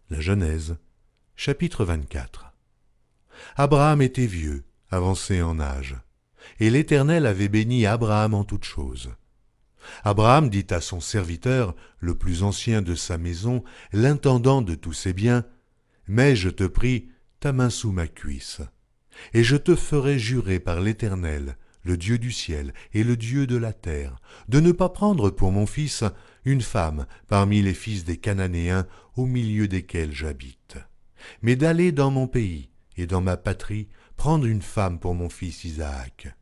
La Genèse, chapitre 24. Abraham était vieux, avancé en âge, et l'Éternel avait béni Abraham en toutes choses. Abraham dit à son serviteur, le plus ancien de sa maison, l'intendant de tous ses biens, « Mets, je te prie, ta main sous ma cuisse, et je te ferai jurer par l'Éternel, le Dieu du ciel et le Dieu de la terre, de ne pas prendre pour mon fils une femme parmi les fils des Cananéens au milieu desquels j'habite, mais d'aller dans mon pays et dans ma patrie prendre une femme pour mon fils Isaac. »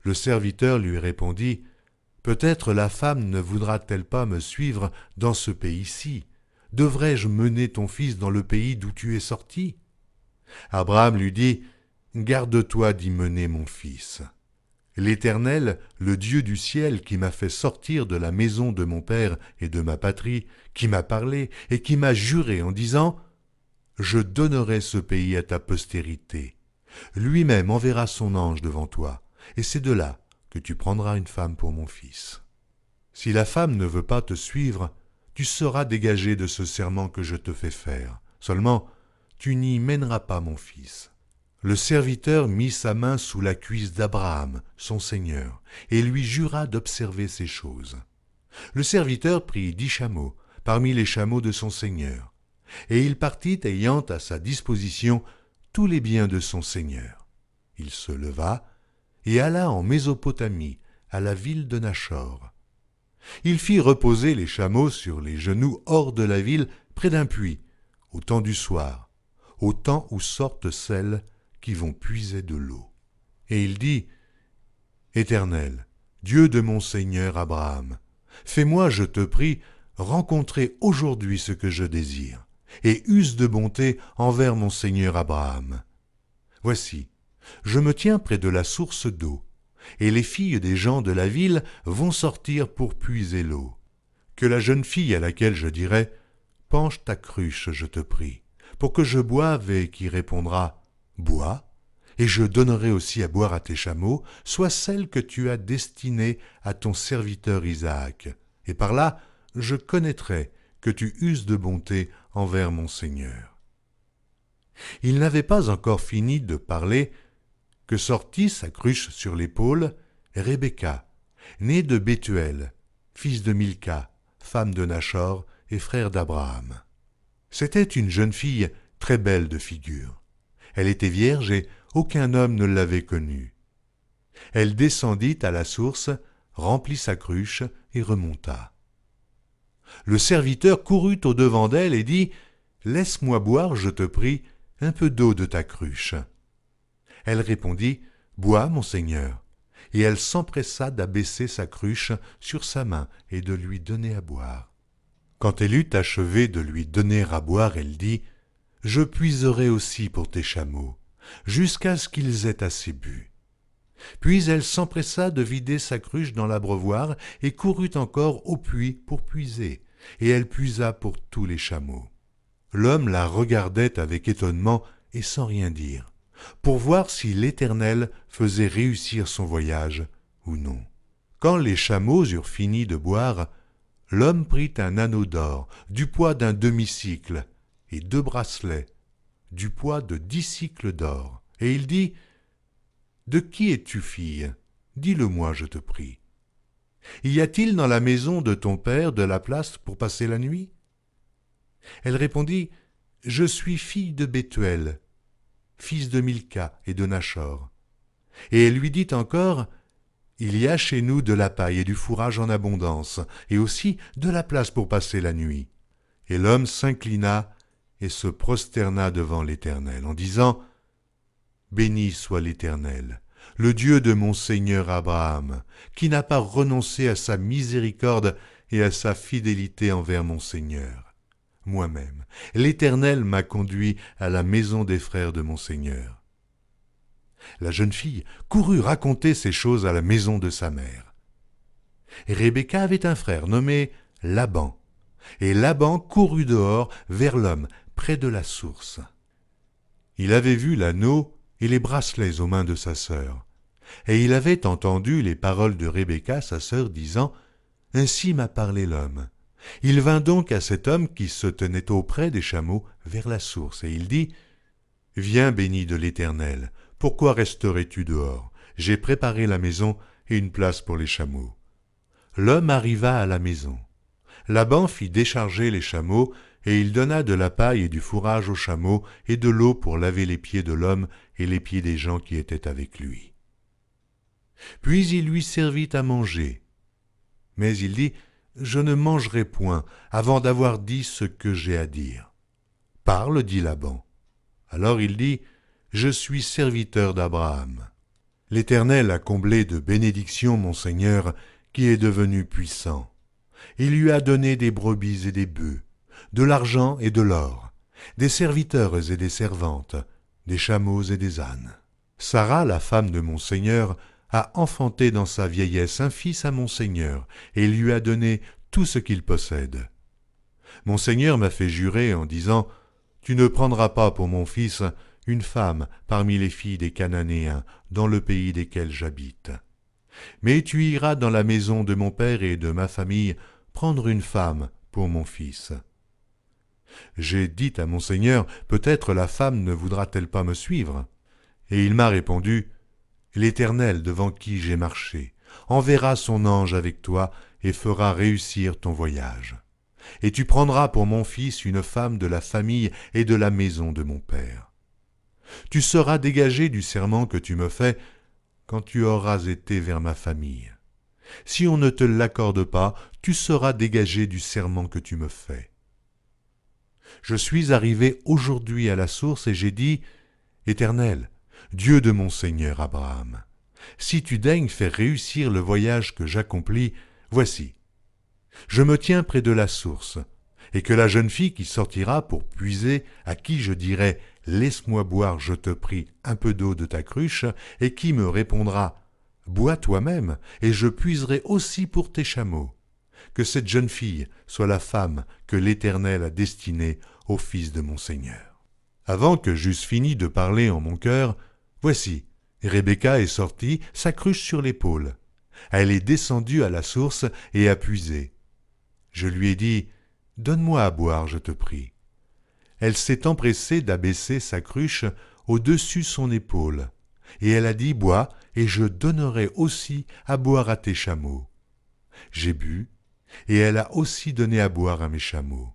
Le serviteur lui répondit, « Peut-être la femme ne voudra-t-elle pas me suivre dans ce pays-ci? Devrais-je mener ton fils dans le pays d'où tu es sorti ?» Abraham lui dit, « Garde-toi d'y mener mon fils. L'Éternel, le Dieu du ciel qui m'a fait sortir de la maison de mon père et de ma patrie, qui m'a parlé et qui m'a juré en disant, « Je donnerai ce pays à ta postérité. Lui-même enverra son ange devant toi, et c'est de là que tu prendras une femme pour mon fils. Si la femme ne veut pas te suivre, tu seras dégagé de ce serment que je te fais faire. Seulement, tu n'y mèneras pas mon fils. » Le serviteur mit sa main sous la cuisse d'Abraham, son seigneur, et lui jura d'observer ces choses. Le serviteur prit 10 chameaux, parmi les chameaux de son seigneur, et il partit ayant à sa disposition tous les biens de son seigneur. Il se leva et alla en Mésopotamie, à la ville de Nachor. Il fit reposer les chameaux sur les genoux hors de la ville, près d'un puits, au temps du soir, au temps où sortent celles qui vont puiser de l'eau. Et il dit, « Éternel, Dieu de mon Seigneur Abraham, fais-moi, je te prie, rencontrer aujourd'hui ce que je désire, et use de bonté envers mon Seigneur Abraham. Voici, je me tiens près de la source d'eau, et les filles des gens de la ville vont sortir pour puiser l'eau. Que la jeune fille à laquelle je dirai, « Penche ta cruche, je te prie, pour que je boive, et qui répondra, « Bois, et je donnerai aussi à boire à tes chameaux, soit celle que tu as destinée à ton serviteur Isaac, et par là je connaîtrai que tu uses de bonté envers mon Seigneur. » Il n'avait pas encore fini de parler que sortit, sa cruche sur l'épaule, Rebecca, née de Bethuel, fils de Milca, femme de Nachor et frère d'Abraham. C'était une jeune fille très belle de figure. Elle était vierge et aucun homme ne l'avait connue. Elle descendit à la source, remplit sa cruche et remonta. Le serviteur courut au-devant d'elle et dit, « Laisse-moi boire, je te prie, un peu d'eau de ta cruche. » Elle répondit, « Bois, mon Seigneur. » Et elle s'empressa d'abaisser sa cruche sur sa main et de lui donner à boire. Quand elle eut achevé de lui donner à boire, elle dit, « Je puiserai aussi pour tes chameaux, jusqu'à ce qu'ils aient assez bu. » Puis elle s'empressa de vider sa cruche dans l'abreuvoir et courut encore au puits pour puiser, et elle puisa pour tous les chameaux. L'homme la regardait avec étonnement et sans rien dire, pour voir si l'Éternel faisait réussir son voyage ou non. Quand les chameaux eurent fini de boire, l'homme prit un anneau d'or du poids d'un demi-cycle et 2 bracelets du poids de 10 cycles d'or. Et il dit, « De qui es-tu fille? Dis-le-moi, je te prie. Y a-t-il dans la maison de ton père de la place pour passer la nuit ?» Elle répondit, « Je suis fille de Bethuel, fils de Milca et de Nachor. » Et elle lui dit encore, « Il y a chez nous de la paille et du fourrage en abondance, et aussi de la place pour passer la nuit. » Et l'homme s'inclina et se prosterna devant l'Éternel, en disant, « Béni soit l'Éternel, le Dieu de mon Seigneur Abraham, qui n'a pas renoncé à sa miséricorde et à sa fidélité envers mon Seigneur. Moi-même, l'Éternel m'a conduit à la maison des frères de mon Seigneur. » La jeune fille courut raconter ces choses à la maison de sa mère. Rebecca avait un frère nommé Laban, et Laban courut dehors vers l'homme près de la source. Il avait vu l'anneau et les bracelets aux mains de sa sœur, et il avait entendu les paroles de Rebecca, sa sœur, disant « Ainsi m'a parlé l'homme. Il vint donc à cet homme qui se tenait auprès des chameaux vers la source, et il dit, « Viens, béni de l'Éternel, pourquoi resterais-tu dehors? J'ai préparé la maison et une place pour les chameaux. » L'homme arriva à la maison. Laban fit décharger les chameaux, et il donna de la paille et du fourrage aux chameaux, et de l'eau pour laver les pieds de l'homme et les pieds des gens qui étaient avec lui. Puis il lui servit à manger. Mais il dit, « Je ne mangerai point avant d'avoir dit ce que j'ai à dire. » « Parle, dit Laban. Alors il dit, « Je suis serviteur d'Abraham. L'Éternel a comblé de bénédictions mon Seigneur, qui est devenu puissant. Il lui a donné des brebis et des bœufs, de l'argent et de l'or, des serviteurs et des servantes, des chameaux et des ânes. Sarah, la femme de mon Seigneur, a enfanté dans sa vieillesse un fils à mon Seigneur, et il lui a donné tout ce qu'il possède. Mon Seigneur m'a fait jurer en disant, « Tu ne prendras pas pour mon fils une femme parmi les filles des Cananéens, dans le pays desquels j'habite. Mais tu iras dans la maison de mon père et de ma famille prendre une femme pour mon fils. » J'ai dit à mon Seigneur, « Peut-être la femme ne voudra-t-elle pas me suivre ?» Et il m'a répondu, « L'Éternel devant qui j'ai marché enverra son ange avec toi et fera réussir ton voyage. Et tu prendras pour mon fils une femme de la famille et de la maison de mon père. Tu seras dégagé du serment que tu me fais quand tu auras été vers ma famille. Si on ne te l'accorde pas, tu seras dégagé du serment que tu me fais. Je suis arrivé aujourd'hui à la source et j'ai dit, « Éternel, Dieu de mon Seigneur Abraham, si tu daignes faire réussir le voyage que j'accomplis, voici, je me tiens près de la source, et que la jeune fille qui sortira pour puiser, à qui je dirai « Laisse-moi boire, je te prie, un peu d'eau de ta cruche », et qui me répondra « Bois toi-même, et je puiserai aussi pour tes chameaux », que cette jeune fille soit la femme que l'Éternel a destinée au fils de mon Seigneur. » Avant que j'eusse fini de parler en mon cœur, voici, Rebecca est sortie, sa cruche sur l'épaule. Elle est descendue à la source et a puisé. Je lui ai dit, « Donne-moi à boire, je te prie. » Elle s'est empressée d'abaisser sa cruche au-dessus son épaule, et elle a dit, « Bois, et je donnerai aussi à boire à tes chameaux. » J'ai bu, et elle a aussi donné à boire à mes chameaux.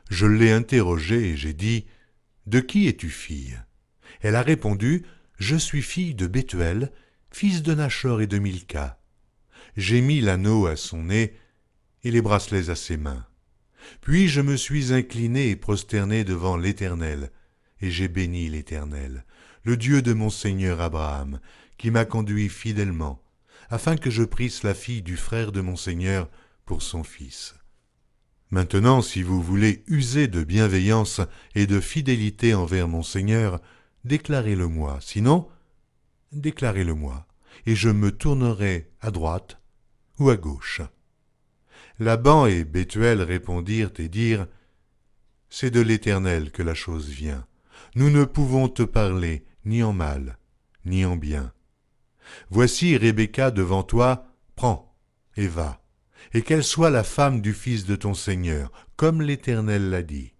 Je l'ai interrogée et j'ai dit, « De qui es-tu fille ?» Elle a répondu, « Je suis fille de Bethuel, fils de Nachor et de Milca. » J'ai mis l'anneau à son nez et les bracelets à ses mains. Puis je me suis incliné et prosterné devant l'Éternel, et j'ai béni l'Éternel, le Dieu de mon Seigneur Abraham, qui m'a conduit fidèlement, afin que je prisse la fille du frère de mon Seigneur pour son fils. Maintenant, si vous voulez user de bienveillance et de fidélité envers mon Seigneur, déclarez-le-moi, sinon, déclarez-le-moi, et je me tournerai à droite ou à gauche. » Laban et Bethuel répondirent et dirent, « C'est de l'Éternel que la chose vient. Nous ne pouvons te parler ni en mal, ni en bien. Voici Rebecca devant toi, prends et va, et qu'elle soit la femme du fils de ton Seigneur, comme l'Éternel l'a dit. »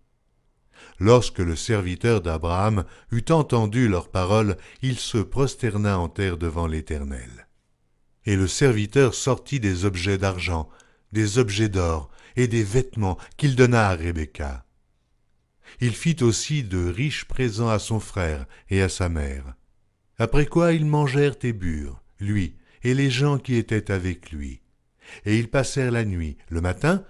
Lorsque le serviteur d'Abraham eut entendu leurs paroles, il se prosterna en terre devant l'Éternel. Et le serviteur sortit des objets d'argent, des objets d'or et des vêtements qu'il donna à Rebecca. Il fit aussi de riches présents à son frère et à sa mère. Après quoi ils mangèrent et burent, lui et les gens qui étaient avec lui. Et ils passèrent la nuit. Le matin,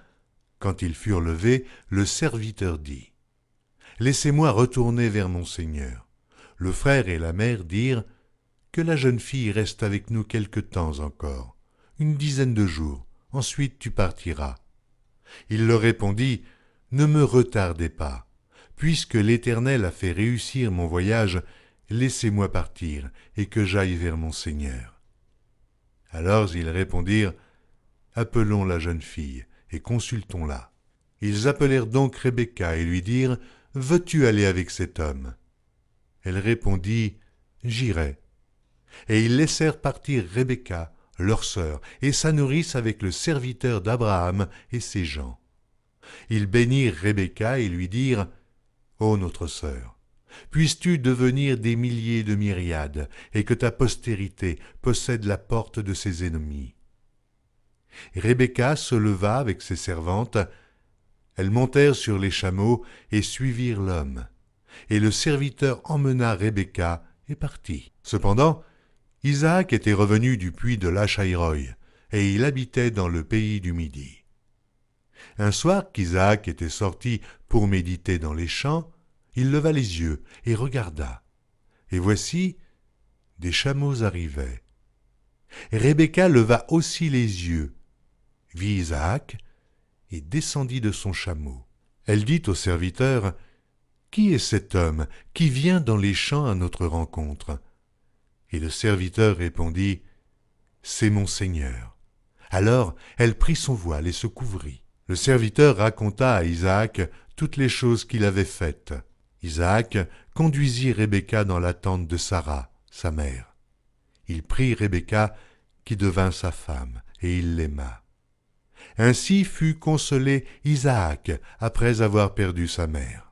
quand ils furent levés, le serviteur dit, « Laissez-moi retourner vers mon Seigneur. » Le frère et la mère dirent, « Que la jeune fille reste avec nous quelque temps encore, une dizaine de jours. Ensuite tu partiras. » Il leur répondit, « Ne me retardez pas. Puisque l'Éternel a fait réussir mon voyage, laissez-moi partir et que j'aille vers mon Seigneur. » Alors ils répondirent, « Appelons la jeune fille et consultons-la. » Ils appelèrent donc Rebecca et lui dirent, « Veux-tu aller avec cet homme ?» Elle répondit, « J'irai. » Et ils laissèrent partir Rebecca, leur sœur, et sa nourrice avec le serviteur d'Abraham et ses gens. Ils bénirent Rebecca et lui dirent « Ô notre sœur, puisses-tu devenir des milliers de myriades, et que ta postérité possède la porte de ses ennemis. » Rebecca se leva avec ses servantes. Elles montèrent sur les chameaux et suivirent l'homme. Et le serviteur emmena Rebecca et partit. Cependant, Isaac était revenu du puits de Lachaïroï, et il habitait dans le pays du Midi. Un soir qu'Isaac était sorti pour méditer dans les champs, il leva les yeux et regarda. Et voici, des chameaux arrivaient. Rebecca leva aussi les yeux, vit Isaac et descendit de son chameau. Elle dit au serviteur, « Qui est cet homme qui vient dans les champs à notre rencontre ?» Et le serviteur répondit, « C'est mon Seigneur. » Alors elle prit son voile et se couvrit. Le serviteur raconta à Isaac toutes les choses qu'il avait faites. Isaac conduisit Rebecca dans la tente de Sarah, sa mère. Il prit Rebecca, qui devint sa femme, et il l'aima. Ainsi fut consolé Isaac après avoir perdu sa mère.